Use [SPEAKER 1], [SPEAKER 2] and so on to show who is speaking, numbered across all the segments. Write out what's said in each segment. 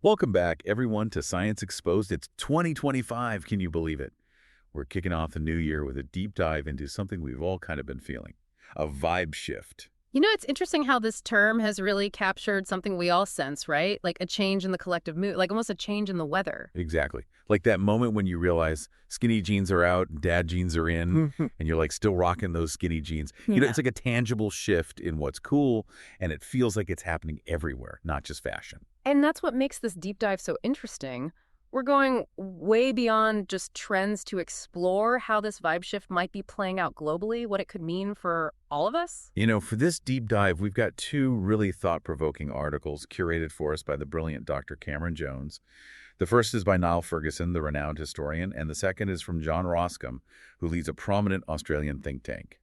[SPEAKER 1] Welcome back, everyone, to Science Exposed. It's 2025, can you believe it? We're kicking off the new year with a deep dive into something we've all kind of been feeling, a vibe shift.
[SPEAKER 2] You know, it's interesting how this term has really captured something we all sense, right? Like a change in the collective mood, like almost a change in the weather.
[SPEAKER 1] Exactly. Like that moment when you realize skinny jeans are out, dad jeans are in, and you're like still rocking those skinny jeans. You know,
[SPEAKER 2] Yeah.
[SPEAKER 1] it's like a tangible shift in what's cool, and it feels like it's happening everywhere, not just fashion.
[SPEAKER 2] And that's what makes this deep dive so interesting. We're going way beyond just trends to explore how this vibe shift might be playing out globally, what it could mean for all of us.
[SPEAKER 1] You know, for this deep dive, we've got two really thought-provoking articles curated for us by the brilliant Dr. Cameron Jones. The first is by Niall Ferguson, the renowned historian, and the second is from John Roscombe, who leads a prominent Australian think tank.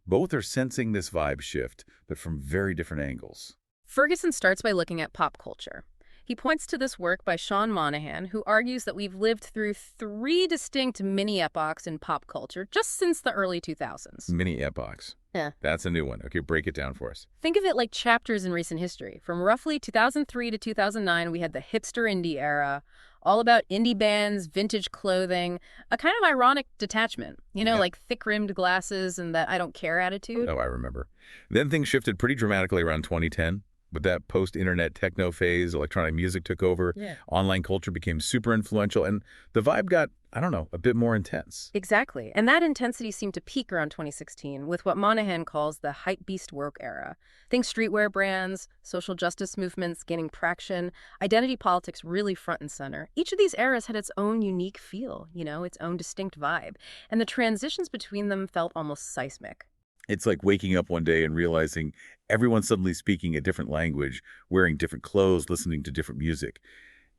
[SPEAKER 1] Both are sensing this vibe shift, but from very different angles.
[SPEAKER 2] Ferguson starts by looking at pop culture. He points to this work by Sean Monahan, who argues that we've lived through three distinct mini-epochs in pop culture just since the early 2000s.
[SPEAKER 1] Mini epochs.
[SPEAKER 2] Yeah.
[SPEAKER 1] That's a new one. Okay, break it down for us.
[SPEAKER 2] Think of it like chapters in recent history. From roughly 2003 to 2009, we had the hipster indie era, all about indie bands, vintage clothing, a kind of ironic detachment,
[SPEAKER 1] Yeah.
[SPEAKER 2] like thick-rimmed glasses and that I don't care attitude.
[SPEAKER 1] Oh, I remember. Then things shifted pretty dramatically around 2010. With that post-internet techno phase, electronic music took over,
[SPEAKER 2] Yeah.
[SPEAKER 1] online culture became super influential, and the vibe got, I don't know, a bit more intense.
[SPEAKER 2] Exactly. And that intensity seemed to peak around 2016 with what Monahan calls the hype-beast woke era. Think streetwear brands, social justice movements gaining traction, identity politics really front and center. Each of these eras had its own unique feel, its own distinct vibe. And the transitions between them felt almost seismic.
[SPEAKER 1] It's like waking up one day and realizing everyone's suddenly speaking a different language, wearing different clothes, listening to different music.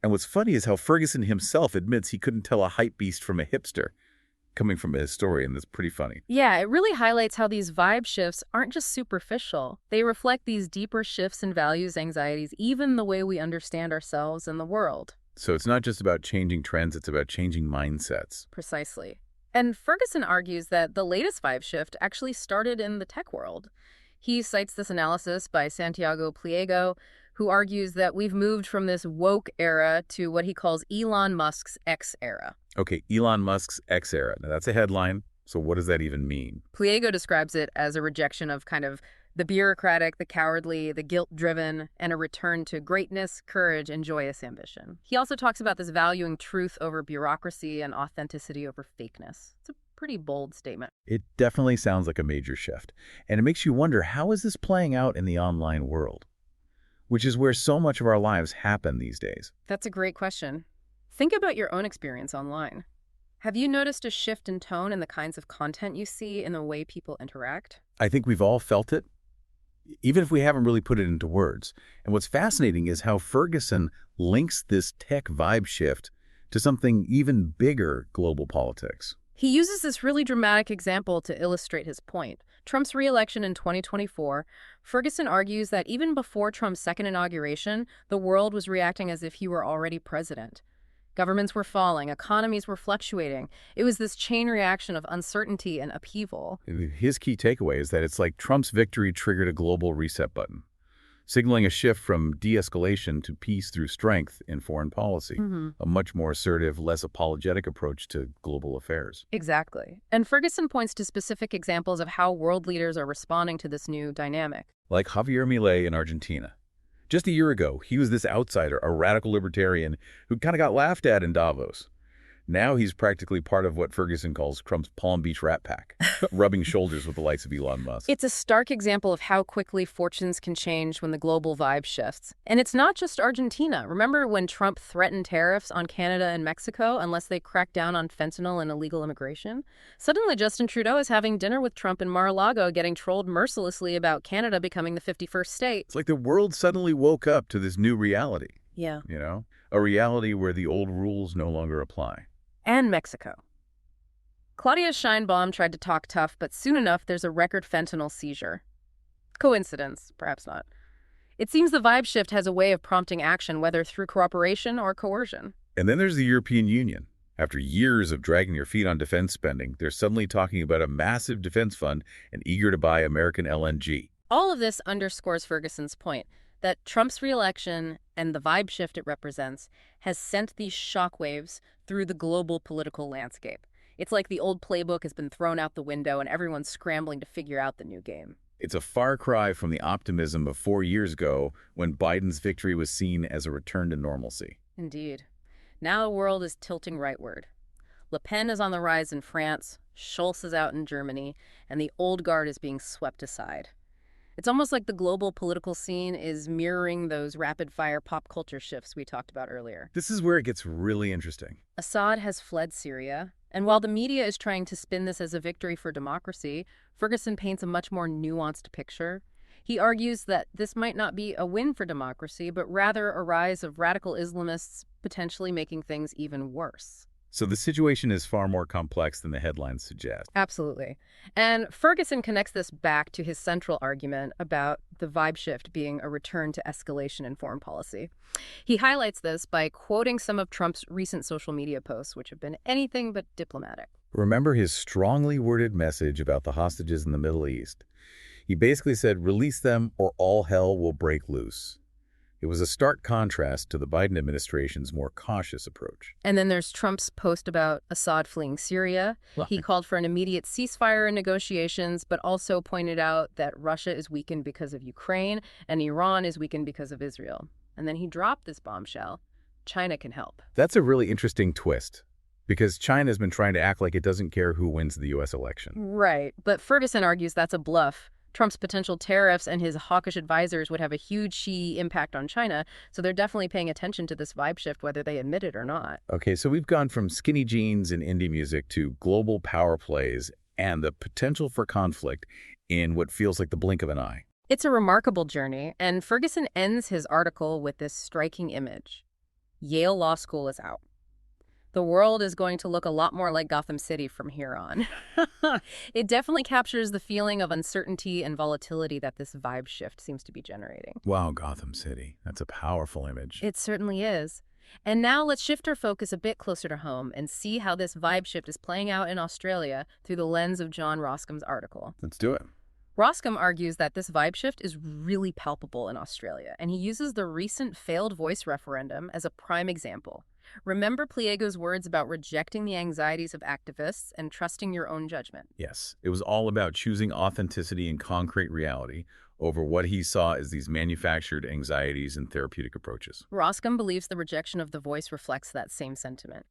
[SPEAKER 1] And what's funny is how Ferguson himself admits he couldn't tell a hype beast from a hipster. Coming from a historian, that's pretty funny.
[SPEAKER 2] Yeah, it really highlights how these vibe shifts aren't just superficial. They reflect these deeper shifts in values, anxieties, even the way we understand ourselves and the world.
[SPEAKER 1] So it's not just about changing trends, it's about changing mindsets.
[SPEAKER 2] Precisely. And Ferguson argues that the latest vibe shift actually started in the tech world. He cites this analysis by Santiago Pliego, who argues that we've moved from this woke era to what he calls Elon Musk's X era.
[SPEAKER 1] Okay, Elon Musk's X era. Now that's a headline, so what does that even mean?
[SPEAKER 2] Pliego describes it as a rejection of kind of the bureaucratic, the cowardly, the guilt-driven, and a return to greatness, courage, and joyous ambition. He also talks about this valuing truth over bureaucracy and authenticity over fakeness. It's a pretty bold statement.
[SPEAKER 1] It definitely sounds like a major shift, and it makes you wonder, how is this playing out in the online world? Which is where so much of our lives happen these days.
[SPEAKER 2] That's a great question. Think about your own experience online. Have you noticed a shift in tone in the kinds of content you see, in the way people interact?
[SPEAKER 1] I think we've all felt it, even if we haven't really put it into words. And what's fascinating is how Ferguson links this tech vibe shift to something even bigger: global politics.
[SPEAKER 2] He uses this really dramatic example to illustrate his point. Trump's re-election in 2024, Ferguson argues that even before Trump's second inauguration, the world was reacting as if he were already president. Governments were falling, economies were fluctuating. It was this chain reaction of uncertainty and upheaval.
[SPEAKER 1] His key takeaway is that it's like Trump's victory triggered a global reset button, signaling a shift from de-escalation to peace through strength in foreign policy, a much more assertive, less apologetic approach to global affairs.
[SPEAKER 2] Exactly. And Ferguson points to specific examples of how world leaders are responding to this new dynamic.
[SPEAKER 1] Like Javier Milei in Argentina. Just a year ago, he was this outsider, a radical libertarian who kind of got laughed at in Davos. Now he's practically part of what Ferguson calls Trump's Palm Beach Rat Pack, rubbing shoulders with the likes of Elon Musk.
[SPEAKER 2] It's a stark example of how quickly fortunes can change when the global vibe shifts. And it's not just Argentina. Remember when Trump threatened tariffs on Canada and Mexico unless they crack down on fentanyl and illegal immigration? Suddenly, Justin Trudeau is having dinner with Trump in Mar-a-Lago, getting trolled mercilessly about Canada becoming the 51st state.
[SPEAKER 1] It's like the world suddenly woke up to this new reality,
[SPEAKER 2] Yeah.
[SPEAKER 1] a reality where the old rules no longer apply.
[SPEAKER 2] And Mexico. Claudia Sheinbaum tried to talk tough, but soon enough there's a record fentanyl seizure. Coincidence? Perhaps not. It seems the vibe shift has a way of prompting action, whether through cooperation or coercion.
[SPEAKER 1] And then there's the European Union. After years of dragging their feet on defense spending, they're suddenly talking about a massive defense fund and eager to buy American LNG.
[SPEAKER 2] All of this underscores Ferguson's point. that Trump's reelection and the vibe shift it represents has sent these shockwaves through the global political landscape. It's like the old playbook has been thrown out the window and everyone's scrambling to figure out the new game.
[SPEAKER 1] It's a far cry from the optimism of 4 years ago when Biden's victory was seen as a return to normalcy.
[SPEAKER 2] Indeed. Now the world is tilting rightward. Le Pen is on the rise in France, Scholz is out in Germany, and the old guard is being swept aside. It's almost like the global political scene is mirroring those rapid-fire pop culture shifts we talked about earlier.
[SPEAKER 1] This is where it gets really interesting.
[SPEAKER 2] Assad has fled Syria, and while the media is trying to spin this as a victory for democracy, Ferguson paints a much more nuanced picture. He argues that this might not be a win for democracy, but rather a rise of radical Islamists potentially making things even worse.
[SPEAKER 1] So the situation is far more complex than the headlines suggest.
[SPEAKER 2] Absolutely. And Ferguson connects this back to his central argument about the vibe shift being a return to escalation in foreign policy. He highlights this by quoting some of Trump's recent social media posts, which have been anything but diplomatic.
[SPEAKER 1] Remember his strongly worded message about the hostages in the Middle East. He basically said, release them or all hell will break loose. It was a stark contrast to the Biden administration's more cautious approach.
[SPEAKER 2] And then there's Trump's post about Assad fleeing Syria. He called for an immediate ceasefire in negotiations, but also pointed out that Russia is weakened because of Ukraine and Iran is weakened because of Israel. And then he dropped this bombshell. China can help.
[SPEAKER 1] That's a really interesting twist, because China has been trying to act like it doesn't care who wins the U.S. election.
[SPEAKER 2] Right, but Ferguson argues that's a bluff. Trump's potential tariffs and his hawkish advisors would have a huge impact on China, so they're definitely paying attention to this vibe shift whether they admit it or not.
[SPEAKER 1] Okay, so we've gone from skinny jeans and indie music to global power plays and the potential for conflict in what feels like the blink of an eye.
[SPEAKER 2] It's a remarkable journey, and Ferguson ends his article with this striking image. Yale Law School is out. The world is going to look a lot more like Gotham City from here on. It definitely captures the feeling of uncertainty and volatility that this vibe shift seems to be generating.
[SPEAKER 1] Wow, Gotham City. That's a powerful image.
[SPEAKER 2] It certainly is. And now let's shift our focus a bit closer to home and see how this vibe shift is playing out in Australia through the lens of John Roscom's article.
[SPEAKER 1] Let's do it.
[SPEAKER 2] Roscom argues that this vibe shift is really palpable in Australia, and he uses the recent failed voice referendum as a prime example. Remember Pliego's words about rejecting the anxieties of activists and trusting your own judgment?
[SPEAKER 1] Yes, it was all about choosing authenticity and concrete reality over what he saw as these manufactured anxieties and therapeutic approaches.
[SPEAKER 2] Roscom believes the rejection of the voice reflects that same sentiment.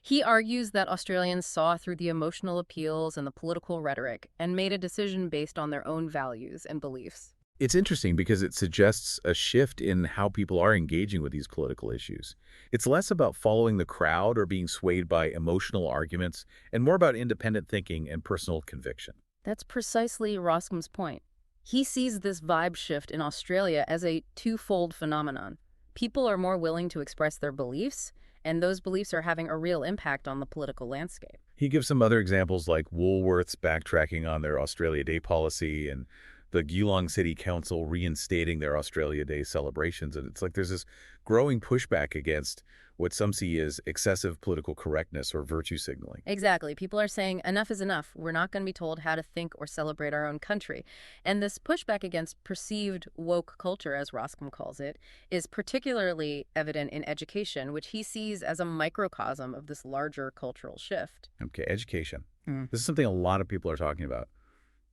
[SPEAKER 2] He argues that Australians saw through the emotional appeals and the political rhetoric and made a decision based on their own values and beliefs.
[SPEAKER 1] It's interesting because it suggests a shift in how people are engaging with these political issues. It's less about following the crowd or being swayed by emotional arguments and more about independent thinking and personal conviction.
[SPEAKER 2] That's precisely Roscom's point. He sees this vibe shift in Australia as a twofold phenomenon. People are more willing to express their beliefs, and those beliefs are having a real impact on the political landscape.
[SPEAKER 1] He gives some other examples like Woolworths backtracking on their Australia Day policy and the Geelong City Council reinstating their Australia Day celebrations. And it's like there's this growing pushback against what some see as excessive political correctness or virtue signaling.
[SPEAKER 2] Exactly. People are saying enough is enough. We're not going to be told how to think or celebrate our own country. And this pushback against perceived woke culture, as Roscom calls it, is particularly evident in education, which he sees as a microcosm of this larger cultural shift.
[SPEAKER 1] Okay, education. This is something a lot of people are talking about.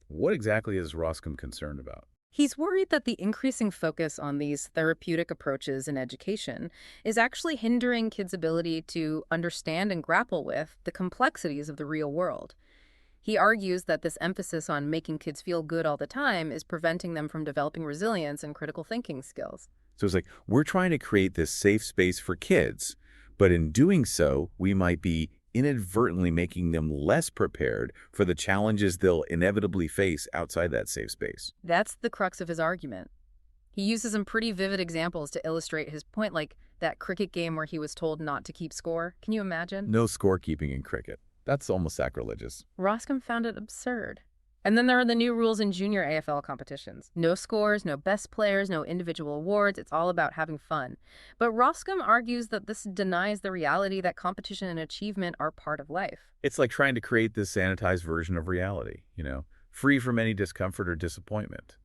[SPEAKER 1] What exactly is Roscom concerned about?
[SPEAKER 2] He's worried that the increasing focus on these therapeutic approaches in education is actually hindering kids' ability to understand and grapple with the complexities of the real world. He argues that this emphasis on making kids feel good all the time is preventing them from developing resilience and critical thinking skills.
[SPEAKER 1] So it's like, we're trying to create this safe space for kids, but in doing so, we might be inadvertently making them less prepared for the challenges they'll inevitably face outside that safe space.
[SPEAKER 2] That's the crux of his argument. He uses some pretty vivid examples to illustrate his point, like that cricket game where he was told not to keep score. Can you imagine?
[SPEAKER 1] No scorekeeping in cricket. That's almost sacrilegious.
[SPEAKER 2] Roscom found it absurd. And then there are the new rules in junior AFL competitions. No scores, no best players, no individual awards. It's all about having fun. But Roscom argues that this denies the reality that competition and achievement are part of life.
[SPEAKER 1] It's like trying to create this sanitized version of reality, free from any discomfort or disappointment.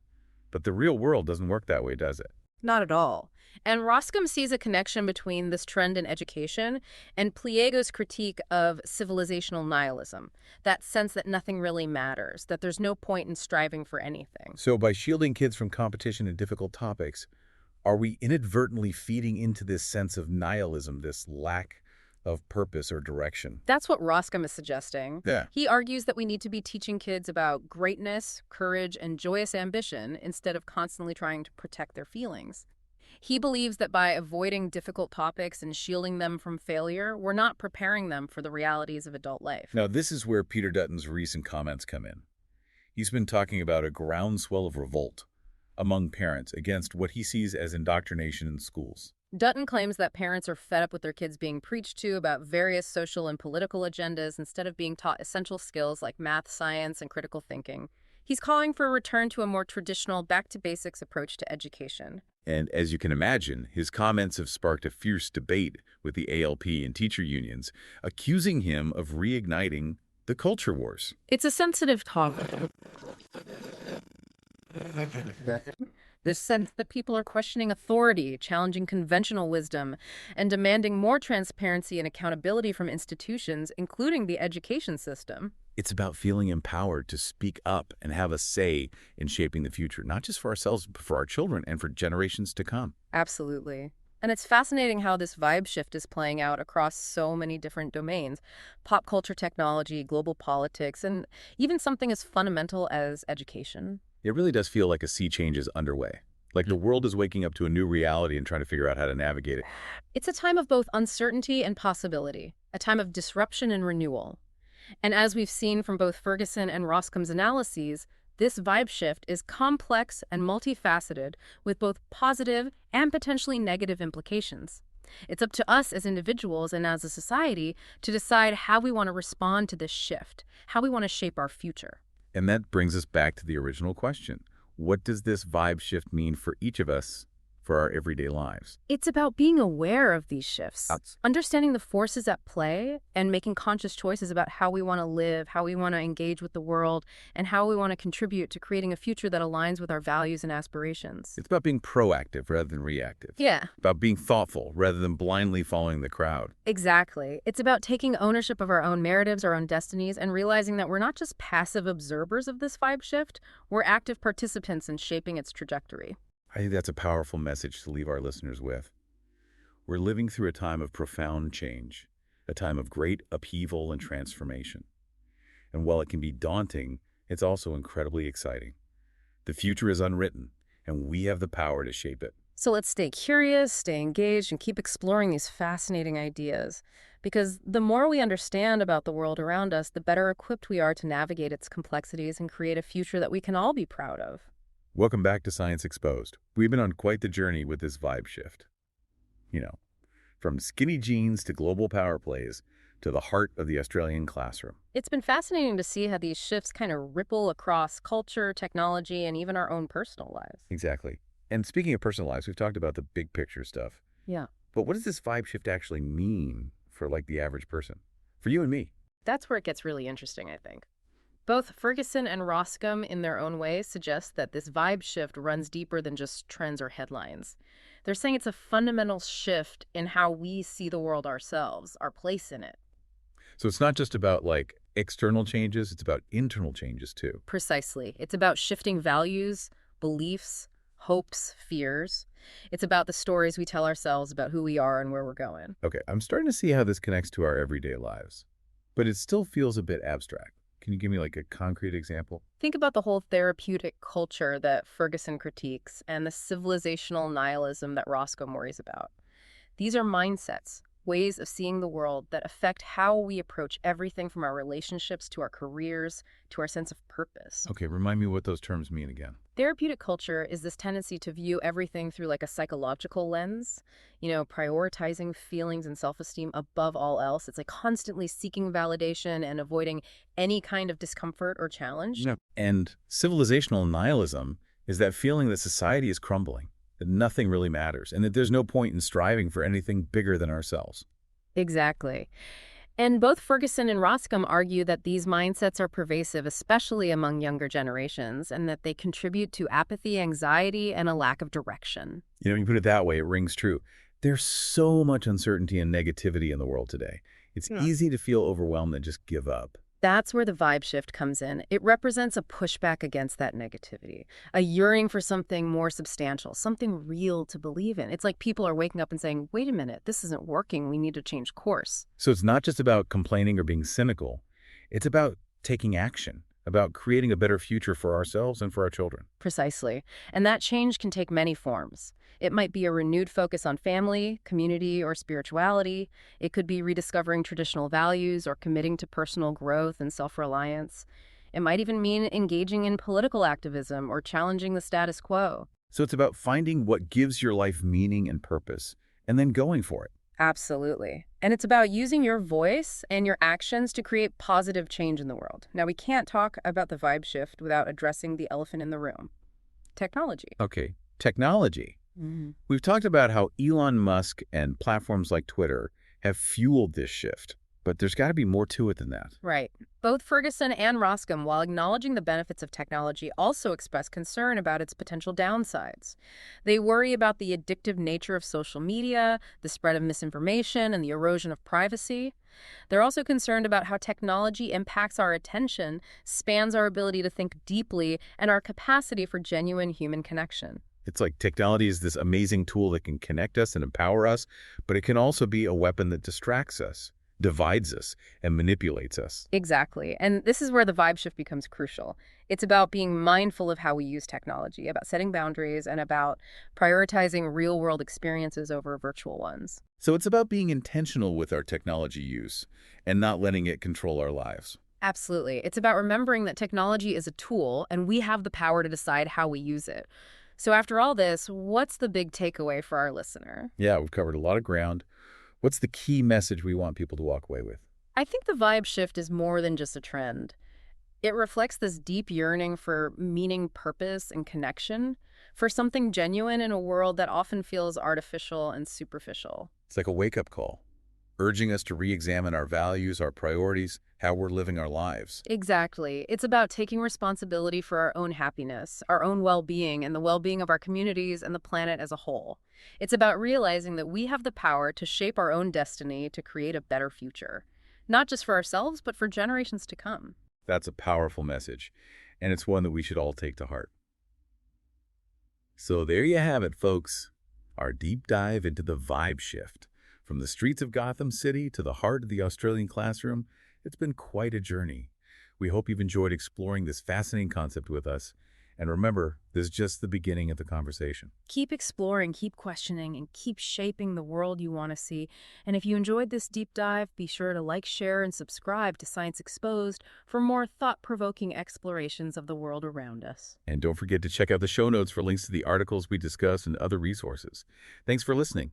[SPEAKER 1] But the real world doesn't work that way, does it?
[SPEAKER 2] Not at all. And Roscoe sees a connection between this trend in education and Pliego's critique of civilizational nihilism, that sense that nothing really matters, that there's no point in striving for anything.
[SPEAKER 1] So by shielding kids from competition and difficult topics, are we inadvertently feeding into this sense of nihilism, this lack of purpose or direction?
[SPEAKER 2] That's what Roscoe is suggesting.
[SPEAKER 1] Yeah.
[SPEAKER 2] He argues that we need to be teaching kids about greatness, courage, and joyous ambition instead of constantly trying to protect their feelings. He believes that by avoiding difficult topics and shielding them from failure, we're not preparing them for the realities of adult life.
[SPEAKER 1] Now, this is where Peter Dutton's recent comments come in. He's been talking about a groundswell of revolt among parents against what he sees as indoctrination in schools.
[SPEAKER 2] Dutton claims that parents are fed up with their kids being preached to about various social and political agendas instead of being taught essential skills like math, science, and critical thinking. He's calling for a return to a more traditional, back-to-basics approach to education.
[SPEAKER 1] And as you can imagine, his comments have sparked a fierce debate with the ALP and teacher unions, accusing him of reigniting the culture wars.
[SPEAKER 2] It's a sensitive topic. This sense that people are questioning authority, challenging conventional wisdom, and demanding more transparency and accountability from institutions, including the education system.
[SPEAKER 1] It's about feeling empowered to speak up and have a say in shaping the future, not just for ourselves, but for our children and for generations to come.
[SPEAKER 2] Absolutely. And it's fascinating how this vibe shift is playing out across so many different domains: pop culture, technology, global politics, and even something as fundamental as education.
[SPEAKER 1] It really does feel like a sea change is underway, like the world is waking up to a new reality and trying to figure out how to navigate it.
[SPEAKER 2] It's a time of both uncertainty and possibility, a time of disruption and renewal. And as we've seen from both Ferguson and Roscoe's analyses, this vibe shift is complex and multifaceted with both positive and potentially negative implications. It's up to us as individuals and as a society to decide how we want to respond to this shift, how we want to shape our future.
[SPEAKER 1] And that brings us back to the original question. What does this vibe shift mean for each of us for our everyday lives?
[SPEAKER 2] It's about being aware of these shifts, understanding the forces at play, and making conscious choices about how we want to live, how we want to engage with the world, and how we want to contribute to creating a future that aligns with our values and aspirations.
[SPEAKER 1] It's about being proactive rather than reactive.
[SPEAKER 2] Yeah.
[SPEAKER 1] About being thoughtful rather than blindly following the crowd.
[SPEAKER 2] Exactly. It's about taking ownership of our own narratives, our own destinies, and realizing that we're not just passive observers of this vibe shift, we're active participants in shaping its trajectory.
[SPEAKER 1] I think that's a powerful message to leave our listeners with. We're living through a time of profound change, a time of great upheaval and transformation. And while it can be daunting, it's also incredibly exciting. The future is unwritten, and we have the power to shape it.
[SPEAKER 2] So let's stay curious, stay engaged, and keep exploring these fascinating ideas. Because the more we understand about the world around us, the better equipped we are to navigate its complexities and create a future that we can all be proud of.
[SPEAKER 1] Welcome back to Science Exposed. We've been on quite the journey with this vibe shift. From skinny jeans to global power plays to the heart of the Australian classroom.
[SPEAKER 2] It's been fascinating to see how these shifts kind of ripple across culture, technology, and even our own personal lives.
[SPEAKER 1] Exactly. And speaking of personal lives, we've talked about the big picture stuff.
[SPEAKER 2] Yeah.
[SPEAKER 1] But what does this vibe shift actually mean for the average person? For you and me?
[SPEAKER 2] That's where it gets really interesting, I think. Both Ferguson and Roscoe, in their own ways, suggest that this vibe shift runs deeper than just trends or headlines. They're saying it's a fundamental shift in how we see the world ourselves, our place in it.
[SPEAKER 1] So it's not just about external changes, it's about internal changes too.
[SPEAKER 2] Precisely. It's about shifting values, beliefs, hopes, fears. It's about the stories we tell ourselves about who we are and where we're going.
[SPEAKER 1] Okay, I'm starting to see how this connects to our everyday lives, but it still feels a bit abstract. Can you give me a concrete example?
[SPEAKER 2] Think about the whole therapeutic culture that Ferguson critiques and the civilizational nihilism that Roscoe worries about. These are mindsets, ways of seeing the world that affect how we approach everything from our relationships to our careers to our sense of purpose.
[SPEAKER 1] Okay, remind me what those terms mean again.
[SPEAKER 2] Therapeutic culture is this tendency to view everything through a psychological lens, prioritizing feelings and self-esteem above all else. It's constantly seeking validation and avoiding any kind of discomfort or challenge.
[SPEAKER 1] Yeah. And civilizational nihilism is that feeling that society is crumbling, that nothing really matters, and that there's no point in striving for anything bigger than ourselves.
[SPEAKER 2] Exactly. And both Ferguson and Roscom argue that these mindsets are pervasive, especially among younger generations, and that they contribute to apathy, anxiety, and a lack of direction.
[SPEAKER 1] When you put it that way, it rings true. There's so much uncertainty and negativity in the world today. It's easy to feel overwhelmed and just give up.
[SPEAKER 2] That's where the vibe shift comes in. It represents a pushback against that negativity, a yearning for something more substantial, something real to believe in. It's like people are waking up and saying, wait a minute, this isn't working. We need to change course.
[SPEAKER 1] So it's not just about complaining or being cynical. It's about taking action, about creating a better future for ourselves and for our children.
[SPEAKER 2] Precisely. And that change can take many forms. It might be a renewed focus on family, community, or spirituality. It could be rediscovering traditional values or committing to personal growth and self-reliance. It might even mean engaging in political activism or challenging the status quo.
[SPEAKER 1] So it's about finding what gives your life meaning and purpose, and then going for it.
[SPEAKER 2] Absolutely. And it's about using your voice and your actions to create positive change in the world. Now, we can't talk about the vibe shift without addressing the elephant in the room: technology.
[SPEAKER 1] Okay, technology.
[SPEAKER 2] Mhm.
[SPEAKER 1] We've talked about how Elon Musk and platforms like Twitter have fueled this shift, but there's got to be more to it than that.
[SPEAKER 2] Right. Both Ferguson and Roscom, while acknowledging the benefits of technology, also express concern about its potential downsides. They worry about the addictive nature of social media, the spread of misinformation, and the erosion of privacy. They're also concerned about how technology impacts our attention, spans our ability to think deeply, and our capacity for genuine human connection.
[SPEAKER 1] It's like technology is this amazing tool that can connect us and empower us, but it can also be a weapon that distracts us, divides us, and manipulates us.
[SPEAKER 2] Exactly. And this is where the vibe shift becomes crucial. It's about being mindful of how we use technology, about setting boundaries, and about prioritizing real-world experiences over virtual ones.
[SPEAKER 1] So it's about being intentional with our technology use and not letting it control our lives.
[SPEAKER 2] Absolutely. It's about remembering that technology is a tool, and we have the power to decide how we use it. So after all this, what's the big takeaway for our listener?
[SPEAKER 1] Yeah, we've covered a lot of ground. What's the key message we want people to walk away with?
[SPEAKER 2] I think the vibe shift is more than just a trend. It reflects this deep yearning for meaning, purpose, and connection, for something genuine in a world that often feels artificial and superficial.
[SPEAKER 1] It's like a wake-up call, urging us to re-examine our values, our priorities, how we're living our lives.
[SPEAKER 2] Exactly. It's about taking responsibility for our own happiness, our own well-being, and the well-being of our communities and the planet as a whole. It's about realizing that we have the power to shape our own destiny to create a better future, not just for ourselves, but for generations to come.
[SPEAKER 1] That's a powerful message, and it's one that we should all take to heart. So there you have it, folks. Our deep dive into the vibe shift. From the streets of Gotham City to the heart of the Australian classroom, it's been quite a journey. We hope you've enjoyed exploring this fascinating concept with us. And remember, this is just the beginning of the conversation.
[SPEAKER 2] Keep exploring, keep questioning, and keep shaping the world you want to see. And if you enjoyed this deep dive, be sure to like, share, and subscribe to Science Exposed for more thought-provoking explorations of the world around us.
[SPEAKER 1] And don't forget to check out the show notes for links to the articles we discussed and other resources. Thanks for listening.